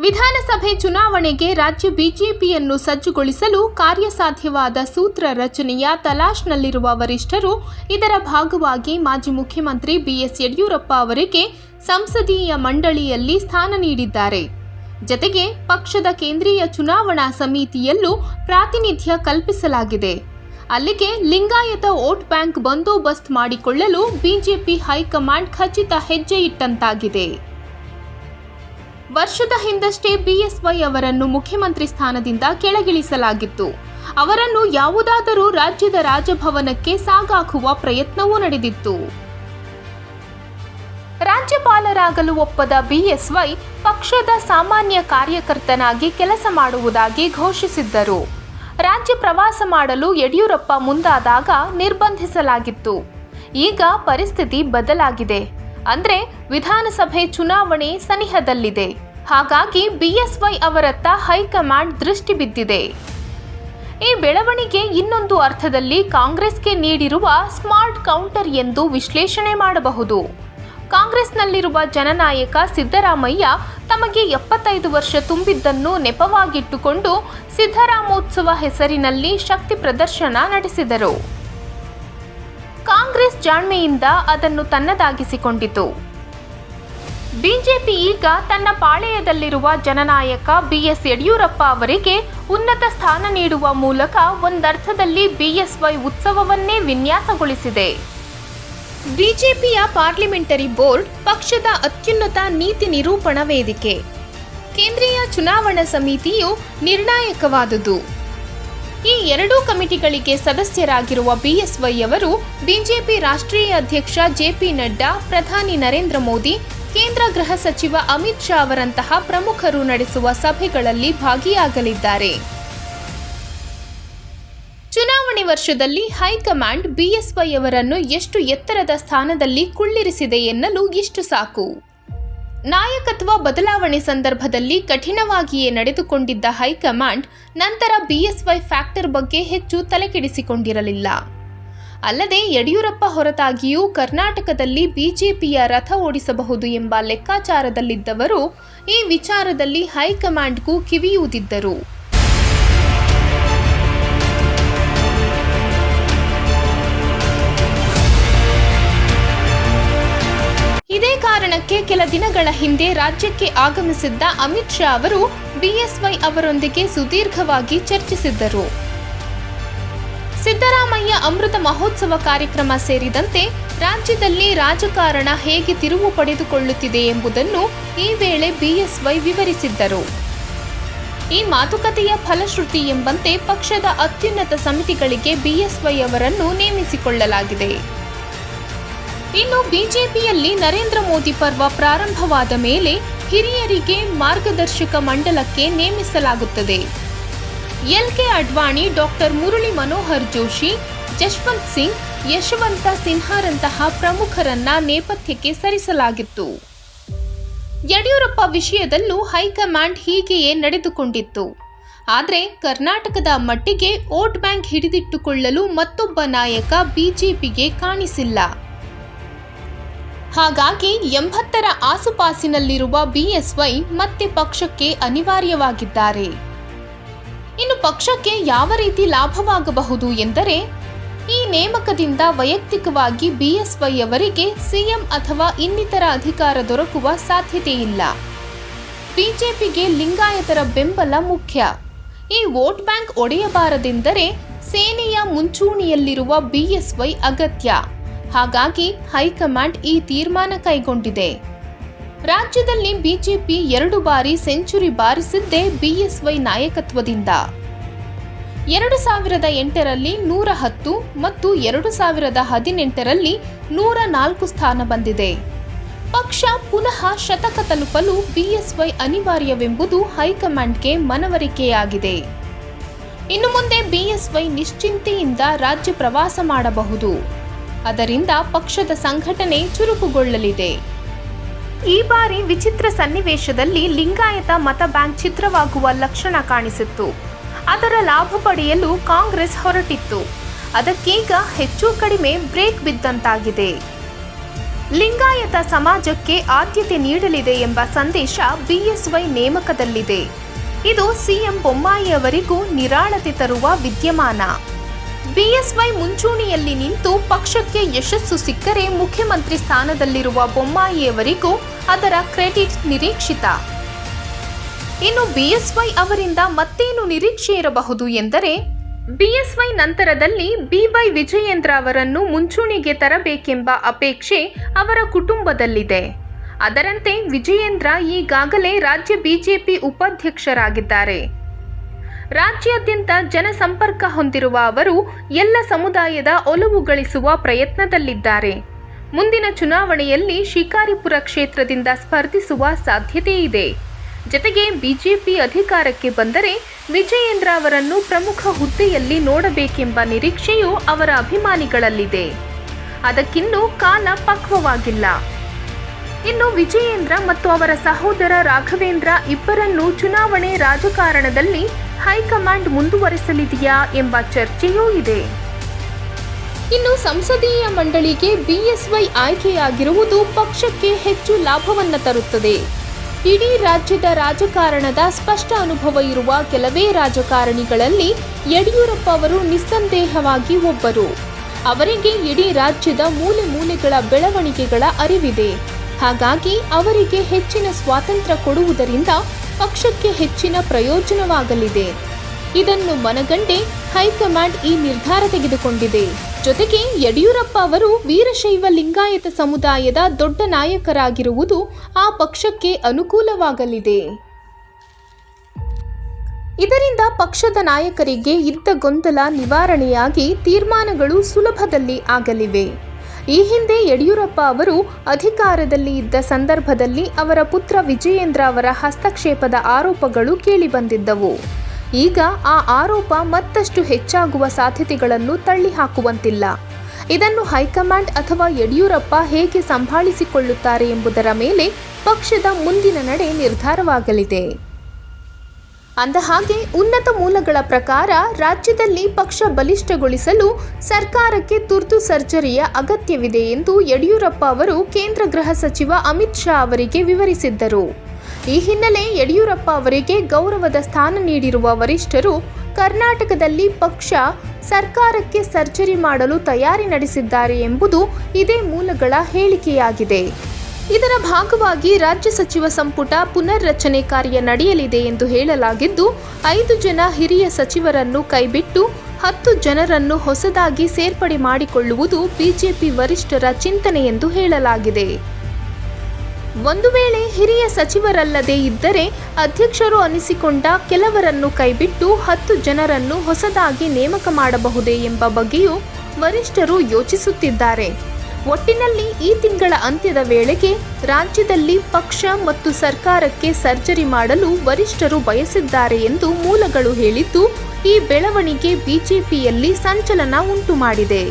ವಿಧಾನಸಭೆ ಚುನಾವಣೆಗೆ ರಾಜ್ಯ ಬಿಜೆಪಿಯನ್ನು ಸಜ್ಜುಗೊಳಿಸಲು ಕಾರ್ಯಸಾಧ್ಯವಾದ ಸೂತ್ರ ರಚನೆಯ ತಲಾಶ್ನಲ್ಲಿರುವ ವರಿಷ್ಠರು ಇದರ ಭಾಗವಾಗಿ ಮಾಜಿ ಮುಖ್ಯಮಂತ್ರಿ ಬಿಎಸ್ ಯಡಿಯೂರಪ್ಪ ಅವರಿಗೆ ಸಂಸದೀಯ ಮಂಡಳಿಯಲ್ಲಿ ಸ್ಥಾನ ನೀಡಿದ್ದಾರೆ. ಜತೆಗೆ ಪಕ್ಷದ ಕೇಂದ್ರೀಯ ಚುನಾವಣಾ ಸಮಿತಿಯಲ್ಲೂ ಪ್ರಾತಿನಿಧ್ಯ ಕಲ್ಪಿಸಲಾಗಿದೆ. ಅಲ್ಲಿಗೆ ಲಿಂಗಾಯತ ವೋಟ್ ಬ್ಯಾಂಕ್ ಬಂದೋಬಸ್ತ್ ಮಾಡಿಕೊಳ್ಳಲು ಬಿಜೆಪಿ ಹೈಕಮಾಂಡ್ ಖಚಿತ ಹೆಜ್ಜೆ ಇಟ್ಟಂತಾಗಿದೆ. ವರ್ಷದ ಹಿಂದಷ್ಟೇ ಬಿಎಸ್ವೈ ಅವರನ್ನು ಮುಖ್ಯಮಂತ್ರಿ ಸ್ಥಾನದಿಂದ ಕೆಳಗಿಳಿಸಲಾಗಿತ್ತು. ಅವರನ್ನು ಯಾವುದಾದರೂ ರಾಜ್ಯದ ರಾಜಭವನಕ್ಕೆ ಸಾಗಾಕುವ ಪ್ರಯತ್ನವೂ ನಡೆದಿತ್ತು. ರಾಜ್ಯಪಾಲರಾಗಲು ಒಪ್ಪದ ಬಿಎಸ್ವೈ ಪಕ್ಷದ ಸಾಮಾನ್ಯ ಕಾರ್ಯಕರ್ತನಾಗಿ ಕೆಲಸ ಮಾಡುವುದಾಗಿ ಘೋಷಿಸಿದ್ದರು. ರಾಜ್ಯ ಪ್ರವಾಸ ಮಾಡಲು ಯಡಿಯೂರಪ್ಪ ಮುಂದಾದಾಗ ನಿರ್ಬಂಧಿಸಲಾಗಿತ್ತು. ಈಗ ಪರಿಸ್ಥಿತಿ ಬದಲಾಗಿದೆ. ಅಂದ್ರೆ ವಿಧಾನಸಭೆ ಚುನಾವಣೆ ಸನಿಹದಲ್ಲಿದೆ. ಹಾಗಾಗಿ ಬಿಎಸ್ವೈ ಅವರತ್ತ ಹೈಕಮಾಂಡ್ ದೃಷ್ಟಿ ಬಿದ್ದಿದೆ. ಈ ಬೆಳವಣಿಗೆ ಇನ್ನೊಂದು ಅರ್ಥದಲ್ಲಿ ಕಾಂಗ್ರೆಸ್ಗೆ ನೀಡಿರುವ ಸ್ಮಾರ್ಟ್ ಕೌಂಟರ್ ಎಂದು ವಿಶ್ಲೇಷಣೆ ಮಾಡಬಹುದು. ಕಾಂಗ್ರೆಸ್ನಲ್ಲಿರುವ ಜನನಾಯಕ ಸಿದ್ದರಾಮಯ್ಯ ತಮಗೆ 75 ವರ್ಷ ತುಂಬಿದ್ದನ್ನು ನೆಪವಾಗಿಟ್ಟುಕೊಂಡು ಸಿದ್ದರಾಮೋತ್ಸವ ಹೆಸರಿನಲ್ಲಿ ಶಕ್ತಿ ಪ್ರದರ್ಶನ ನಡೆಸಿದರು. ಕಾಂಗ್ರೆಸ್ ಜಾಣ್ಮೆಯಿಂದ ಅದನ್ನು ತನ್ನದಾಗಿಸಿಕೊಂಡಿತು. ಬಿಜೆಪಿ ಈಗ ತನ್ನ ಪಾಳೆಯದಲ್ಲಿರುವ ಜನನಾಯಕ ಬಿಎಸ್ ಯಡಿಯೂರಪ್ಪ ಅವರಿಗೆ ಉನ್ನತ ಸ್ಥಾನ ನೀಡುವ ಮೂಲಕ ಒಂದರ್ಥದಲ್ಲಿ ಬಿಎಸ್ವೈ ಉತ್ಸವವನ್ನೇ ವಿನ್ಯಾಸಗೊಳಿಸಿದೆ. ಬಿಜೆಪಿಯ ಪಾರ್ಲಿಮೆಂಟರಿ ಬೋರ್ಡ್ ಪಕ್ಷದ ಅತ್ಯುನ್ನತ ನೀತಿ ನಿರೂಪಣಾ ವೇದಿಕೆ. ಕೇಂದ್ರೀಯ ಚುನಾವಣಾ ಸಮಿತಿಯು ನಿರ್ಣಾಯಕವಾದುದು. ಈ ಎರಡೂ ಕಮಿಟಿಗಳಿಗೆ ಸದಸ್ಯರಾಗಿರುವ ಬಿಎಸ್ವೈ ಅವರು ಬಿಜೆಪಿ ರಾಷ್ಟ್ರೀಯ ಅಧ್ಯಕ್ಷ ಜೆಪಿ ನಡ್ಡಾ, ಪ್ರಧಾನಿ ನರೇಂದ್ರ ಮೋದಿ, ಕೇಂದ್ರ ಗೃಹ ಸಚಿವ ಅಮಿತ್ ಶಾ ಅವರಂತಹ ಪ್ರಮುಖರು ನಡೆಸುವ ಸಭೆಗಳಲ್ಲಿ ಭಾಗಿಯಾಗಲಿದ್ದಾರೆ. ಚುನಾವಣೆ ವರ್ಷದಲ್ಲಿ ಹೈಕಮಾಂಡ್ ಬಿಎಸ್ವೈ ಅವರನ್ನು ಎಷ್ಟು ಎತ್ತರದ ಸ್ಥಾನದಲ್ಲಿ ಕುಳ್ಳಿರಿಸಿದೆ ಎನ್ನಲು ಇಷ್ಟು ಸಾಕು. ನಾಯಕತ್ವ ಬದಲಾವಣೆ ಸಂದರ್ಭದಲ್ಲಿ ಕಠಿಣವಾಗಿಯೇ ನಡೆದುಕೊಂಡಿದ್ದ ಹೈಕಮಾಂಡ್ ನಂತರ ಬಿಎಸ್ವೈ ಫ್ಯಾಕ್ಟರ್ ಬಗ್ಗೆ ಹೆಚ್ಚು ತಲೆಕೆಡಿಸಿಕೊಂಡಿರಲಿಲ್ಲ. ಅಲ್ಲದೆ ಯಡಿಯೂರಪ್ಪ ಹೊರತಾಗಿಯೂ ಕರ್ನಾಟಕದಲ್ಲಿ ಬಿಜೆಪಿಯ ರಥ ಓಡಿಸಬಹುದು ಎಂಬ ಲೆಕ್ಕಾಚಾರದಲ್ಲಿದ್ದವರು ಈ ವಿಚಾರದಲ್ಲಿ ಹೈಕಮಾಂಡ್ಗೂ ಕಿವಿಯೂದಿದ್ದರು. ಇದೇ ಕಾರಣಕ್ಕೆ ಕೆಲ ದಿನಗಳ ಹಿಂದೆ ರಾಜ್ಯಕ್ಕೆ ಆಗಮಿಸಿದ್ದ ಅಮಿತ್ ಶಾ ಅವರು ಬಿಎಸ್ವೈ ಅವರೊಂದಿಗೆ ಸುದೀರ್ಘವಾಗಿ ಚರ್ಚಿಸಿದ್ದರು. ಸಿದ್ದರಾಮಯ್ಯ ಅಮೃತ ಮಹೋತ್ಸವ ಕಾರ್ಯಕ್ರಮ ಸೇರಿದಂತೆ ರಾಜ್ಯದಲ್ಲಿ ರಾಜಕಾರಣ ಹೇಗೆ ತಿರುವು ಪಡೆದುಕೊಳ್ಳುತ್ತಿದೆ ಎಂಬುದನ್ನು ಈ ವೇಳೆ ಬಿಎಸ್ವೈ ವಿವರಿಸಿದ್ದರು. ಈ ಮಾತುಕತೆಯ ಫಲಶ್ರುತಿ ಎಂಬಂತೆ ಪಕ್ಷದ ಅತ್ಯುನ್ನತ ಸಮಿತಿಗಳಿಗೆ ಬಿಎಸ್ವೈ ಅವರನ್ನು ನೇಮಿಸಿಕೊಳ್ಳಲಾಗಿದೆ. ಇನ್ನು ಬಿಜೆಪಿಯಲ್ಲಿ ನರೇಂದ್ರ ಮೋದಿ ಪರ್ವ ಪ್ರಾರಂಭವಾದ ಮೇಲೆ ಹಿರಿಯರಿಗೆ ಮಾರ್ಗದರ್ಶಕ ಮಂಡಲಕ್ಕೆ ನೇಮಿಸಲಾಗುತ್ತದೆ. ಎಲ್ಕೆ ಅಡ್ವಾಣಿ, ಡಾಕ್ಟರ್ ಮುರಳಿ ಮನೋಹರ್ ಜೋಶಿ, ಜಶ್ವಂತ್ ಸಿಂಗ್, ಯಶವಂತ ಸಿನ್ಹಾರಂತಹ ಪ್ರಮುಖರನ್ನ ನೇಪಥ್ಯಕ್ಕೆ ಸರಿಸಲಾಗಿತ್ತು. ಯಡಿಯೂರಪ್ಪ ವಿಷಯದಲ್ಲೂ ಹೈಕಮಾಂಡ್ ಹೀಗೆಯೇ ನಡೆದುಕೊಂಡಿತ್ತು. ಆದರೆ ಕರ್ನಾಟಕದ ಮಟ್ಟಿಗೆ ವೋಟ್ ಬ್ಯಾಂಕ್ ಹಿಡಿದಿಟ್ಟುಕೊಳ್ಳಲು ಮತ್ತೊಬ್ಬ ನಾಯಕ ಬಿಜೆಪಿಗೆ ಕಾಣಿಸಿಲ್ಲ. ಹಾಗಾಗಿ 80ರ ಆಸುಪಾಸಿನಲ್ಲಿರುವ ಬಿಎಸ್ವೈ ಮತ್ತೆ ಪಕ್ಷಕ್ಕೆ ಅನಿವಾರ್ಯವಾಗಿದ್ದಾರೆ. ಇನ್ನು ಪಕ್ಷಕ್ಕೆ ಯಾವ ರೀತಿ ಲಾಭವಾಗಬಹುದು ಎಂದರೆ, ಈ ನೇಮಕದಿಂದ ವೈಯಕ್ತಿಕವಾಗಿ ಬಿಎಸ್ವೈ ಅವರಿಗೆ ಸಿಎಂ ಅಥವಾ ಇನ್ನಿತರ ಅಧಿಕಾರ ದೊರಕುವ ಸಾಧ್ಯತೆಯಿಲ್ಲ. ಬಿಜೆಪಿಗೆ ಲಿಂಗಾಯತರ ಬೆಂಬಲ ಮುಖ್ಯ. ಈ ವೋಟ್ ಬ್ಯಾಂಕ್ ಒಡೆಯಬಾರದೆಂದರೆ ಸೇನೆಯ ಮುಂಚೂಣಿಯಲ್ಲಿರುವ ಬಿಎಸ್ವೈ ಅಗತ್ಯ. ಹಾಗಾಗಿ ಹೈಕಮಾಂಡ್ ಈ ತೀರ್ಮಾನ ಕೈಗೊಂಡಿದೆ. ರಾಜ್ಯದಲ್ಲಿ ಬಿಜೆಪಿ 2 ಬಾರಿ ಸೆಂಚುರಿ ಬಾರಿಸಿದ್ದೇ ಬಿಎಸ್ವೈ ನಾಯಕತ್ವದಿಂದ. 2008ರಲ್ಲಿ 110 ಮತ್ತು 2018ರಲ್ಲಿ 104 ಸ್ಥಾನ ಬಂದಿದೆ. ಪಕ್ಷ ಪುನಃ ಶತಕ ತಲುಪಲು ಬಿಎಸ್ವೈ ಅನಿವಾರ್ಯವೆಂಬುದು ಹೈಕಮಾಂಡ್ಗೆ ಮನವರಿಕೆಯಾಗಿದೆ. ಇನ್ನು ಮುಂದೆ ಬಿಎಸ್ವೈ ನಿಶ್ಚಿಂತೆಯಿಂದ ರಾಜ್ಯ ಪ್ರವಾಸ ಮಾಡಬಹುದು. ಅದರಿಂದ ಪಕ್ಷದ ಸಂಘಟನೆ ಚುರುಕುಗೊಳ್ಳಲಿದೆ. ಈ ಬಾರಿ ವಿಚಿತ್ರ ಸನ್ನಿವೇಶದಲ್ಲಿ ಲಿಂಗಾಯತ ಮತ ಬ್ಯಾಂಕ್ ಛಿದ್ರವಾಗುವ ಲಕ್ಷಣ ಕಾಣಿಸಿತ್ತು. ಅದರ ಲಾಭ ಪಡೆಯಲು ಕಾಂಗ್ರೆಸ್ ಹೊರಟಿತ್ತು. ಅದಕ್ಕೀಗ ಹೆಚ್ಚು ಕಡಿಮೆ ಬ್ರೇಕ್ ಬಿದ್ದಂತಾಗಿದೆ. ಲಿಂಗಾಯತ ಸಮಾಜಕ್ಕೆ ಆದ್ಯತೆ ನೀಡಲಿದೆ ಎಂಬ ಸಂದೇಶ ಬಿಎಸ್ವೈ ನೇಮಕದಲ್ಲಿದೆ. ಇದು ಸಿಎಂ ಬೊಮ್ಮಾಯಿ ಅವರಿಗೂ ನಿರಾಳತೆ ತರುವ ವಿದ್ಯಮಾನ. ಬಿಎಸ್ವೈ ಮುಂಚೂಣಿಯಲ್ಲಿ ನಿಂತು ಪಕ್ಷಕ್ಕೆ ಯಶಸ್ಸು ಸಿಕ್ಕರೆ ಮುಖ್ಯಮಂತ್ರಿ ಸ್ಥಾನದಲ್ಲಿರುವ ಬೊಮ್ಮಾಯಿಯವರಿಗೂ ಅದರ ಕ್ರೆಡಿಟ್ ನಿರೀಕ್ಷಿತ. ಇನ್ನು ಬಿಎಸ್ವೈ ಅವರಿಂದ ಮತ್ತೇನು ನಿರೀಕ್ಷೆ ಇರಬಹುದು ಎಂದರೆ, ಬಿಎಸ್ವೈ ನಂತರದಲ್ಲಿ ಬಿವೈ ವಿಜಯೇಂದ್ರ ಅವರನ್ನು ಮುಂಚೂಣಿಗೆ ತರಬೇಕೆಂಬ ಅಪೇಕ್ಷೆ ಅವರ ಕುಟುಂಬದಲ್ಲಿದೆ. ಅದರಂತೆ ವಿಜಯೇಂದ್ರ ಈಗಾಗಲೇ ರಾಜ್ಯ ಬಿಜೆಪಿ ಉಪಾಧ್ಯಕ್ಷರಾಗಿದ್ದಾರೆ. ರಾಜ್ಯಾದ್ಯಂತ ಜನಸಂಪರ್ಕ ಹೊಂದಿರುವ ಅವರು ಎಲ್ಲ ಸಮುದಾಯದ ಒಲವು ಗಳಿಸುವ ಪ್ರಯತ್ನದಲ್ಲಿದ್ದಾರೆ. ಮುಂದಿನ ಚುನಾವಣೆಯಲ್ಲಿ ಶಿಕಾರಿಪುರ ಕ್ಷೇತ್ರದಿಂದ ಸ್ಪರ್ಧಿಸುವ ಸಾಧ್ಯತೆ ಇದೆ. ಜತೆಗೆ ಬಿಜೆಪಿ ಅಧಿಕಾರಕ್ಕೆ ಬಂದರೆ ವಿಜಯೇಂದ್ರ ಅವರನ್ನು ಪ್ರಮುಖ ಹುದ್ದೆಯಲ್ಲಿ ನೋಡಬೇಕೆಂಬ ನಿರೀಕ್ಷೆಯೂ ಅವರ ಅಭಿಮಾನಿಗಳಲ್ಲಿದೆ. ಅದಕ್ಕಿನ್ನೂ ಕಾಲ ಪಕ್ವವಾಗಿಲ್ಲ. ಇನ್ನು ವಿಜಯೇಂದ್ರ ಮತ್ತು ಅವರ ಸಹೋದರ ರಾಘವೇಂದ್ರ ಇಬ್ಬರನ್ನೂ ಚುನಾವಣೆ ರಾಜಕಾರಣದಲ್ಲಿ ಹೈಕಮಾಂಡ್ ಮುಂದುವರಿಸಲಿದೆಯಾ ಎಂಬ ಚರ್ಚೆಯೂ ಇದೆ. ಇನ್ನು ಸಂಸದೀಯ ಮಂಡಳಿಗೆ ಬಿಎಸ್ವೈ ಆಯ್ಕೆಯಾಗಿರುವುದು ಪಕ್ಷಕ್ಕೆ ಹೆಚ್ಚು ಲಾಭವನ್ನು ತರುತ್ತದೆ. ಇಡೀ ರಾಜ್ಯದ ರಾಜಕಾರಣದ ಸ್ಪಷ್ಟ ಅನುಭವ ಇರುವ ಕೆಲವೇ ರಾಜಕಾರಣಿಗಳಲ್ಲಿ ಯಡಿಯೂರಪ್ಪ ಅವರು ನಿಸ್ಸಂದೇಹವಾಗಿ ಒಬ್ಬರು. ಅವರಿಗೆ ಇಡೀ ರಾಜ್ಯದ ಮೂಲೆ ಮೂಲೆಗಳ ಬೆಳವಣಿಗೆಗಳ ಅರಿವಿದೆ. ಹಾಗಾಗಿ ಅವರಿಗೆ ಹೆಚ್ಚಿನ ಸ್ವಾತಂತ್ರ್ಯ ಕೊಡುವುದರಿಂದ ಪಕ್ಷಕ್ಕೆ ಹೆಚ್ಚಿನ ಪ್ರಯೋಜನವಾಗಲಿದೆ. ಇದನ್ನು ಮನಗಂಡೇ ಹೈಕಮಾಂಡ್ ಈ ನಿರ್ಧಾರ ತೆಗೆದುಕೊಂಡಿದೆ. ಜೊತೆಗೆ ಯಡಿಯೂರಪ್ಪ ಅವರು ವೀರಶೈವ ಲಿಂಗಾಯತ ಸಮುದಾಯದ ದೊಡ್ಡ ನಾಯಕರಾಗಿರುವುದು ಆ ಪಕ್ಷಕ್ಕೆ ಅನುಕೂಲವಾಗಲಿದೆ. ಇದರಿಂದ ಪಕ್ಷದ ನಾಯಕರಿಗೆ ಇದ್ದ ಗೊಂದಲ ನಿವಾರಣೆಯಾಗಿ ತೀರ್ಮಾನಗಳು ಸುಲಭದಲ್ಲಿ ಆಗಲಿವೆ. ಈ ಹಿಂದೆ ಯಡಿಯೂರಪ್ಪ ಅವರು ಅಧಿಕಾರದಲ್ಲಿ ಇದ್ದ ಸಂದರ್ಭದಲ್ಲಿ ಅವರ ಪುತ್ರ ವಿಜಯೇಂದ್ರ ಅವರ ಹಸ್ತಕ್ಷೇಪದ ಆರೋಪಗಳು ಕೇಳಿಬಂದಿದ್ದವು. ಈಗ ಆ ಆರೋಪ ಮತ್ತಷ್ಟು ಹೆಚ್ಚಾಗುವ ಸಾಧ್ಯತೆಗಳನ್ನು ತಳ್ಳಿಹಾಕುವಂತಿಲ್ಲ. ಇದನ್ನು ಹೈಕಮಾಂಡ್ ಅಥವಾ ಯಡಿಯೂರಪ್ಪ ಹೇಗೆ ಸಂಭಾಳಿಸಿಕೊಳ್ಳುತ್ತಾರೆ ಎಂಬುದರ ಮೇಲೆ ಪಕ್ಷದ ಮುಂದಿನ ನಡೆ ನಿರ್ಧಾರವಾಗಲಿದೆ. ಅಂದಹಾಗೆ ಉನ್ನತ ಮೂಲಗಳ ಪ್ರಕಾರ ರಾಜ್ಯದಲ್ಲಿ ಪಕ್ಷ ಬಲಿಷ್ಠಗೊಳಿಸಲು ಸರ್ಕಾರಕ್ಕೆ ತುರ್ತು ಸರ್ಜರಿಯ ಅಗತ್ಯವಿದೆ ಎಂದು ಯಡಿಯೂರಪ್ಪ ಅವರು ಕೇಂದ್ರ ಗೃಹ ಸಚಿವ ಅಮಿತ್ ಶಾ ಅವರಿಗೆ ವಿವರಿಸಿದ್ದರು. ಈ ಹಿನ್ನೆಲೆ ಯಡಿಯೂರಪ್ಪ ಅವರಿಗೆ ಗೌರವದ ಸ್ಥಾನ ನೀಡಿರುವ ವರಿಷ್ಠರು ಕರ್ನಾಟಕದಲ್ಲಿ ಪಕ್ಷ ಸರ್ಕಾರಕ್ಕೆ ಸರ್ಜರಿ ಮಾಡಲು ತಯಾರಿ ನಡೆಸಿದ್ದಾರೆ ಎಂಬುದು ಇದೇ ಮೂಲಗಳ ಹೇಳಿಕೆಯಾಗಿದೆ. ಇದರ ಭಾಗವಾಗಿ ರಾಜ್ಯ ಸಚಿವ ಸಂಪುಟ ಪುನರ್ರಚನೆ ಕಾರ್ಯ ನಡೆಯಲಿದೆ ಎಂದು ಹೇಳಲಾಗಿದ್ದು, 5 ಜನ ಹಿರಿಯ ಸಚಿವರನ್ನು ಕೈಬಿಟ್ಟು 10 ಜನರನ್ನು ಹೊಸದಾಗಿ ಸೇರ್ಪಡೆ ಮಾಡಿಕೊಳ್ಳುವುದು ಬಿಜೆಪಿ ವರಿಷ್ಠರ ಚಿಂತನೆ ಎಂದು ಹೇಳಲಾಗಿದೆ. ಒಂದು ವೇಳೆ ಹಿರಿಯ ಸಚಿವರಲ್ಲದೇ ಇದ್ದರೆ ಅಧ್ಯಕ್ಷರು ಅನಿಸಿಕೊಂಡ ಕೆಲವರನ್ನು ಕೈಬಿಟ್ಟು 10 ಜನರನ್ನು ಹೊಸದಾಗಿ ನೇಮಕ ಮಾಡಬಹುದೇ ಎಂಬ ಬಗ್ಗೆಯೂ ವರಿಷ್ಠರು ಯೋಚಿಸುತ್ತಿದ್ದಾರೆ. ಒಟ್ಟಿನಲ್ಲಿ ಈ ತಿಂಗಳ ಅಂತ್ಯದ ವೇಳೆಗೆ ರಾಜ್ಯದಲ್ಲಿ ಪಕ್ಷ ಮತ್ತು ಸರ್ಕಾರಕ್ಕೆ ಸರ್ಜರಿ ಮಾಡಲು ವರಿಷ್ಠರು ಬಯಸಿದ್ದಾರೆ ಎಂದು ಮೂಲಗಳು ಹೇಳಿದ್ದು, ಈ ಬೆಳವಣಿಗೆ ಬಿಜೆಪಿಯಲ್ಲಿ ಸಂಚಲನ ಉಂಟುಮಾಡಿದೆ.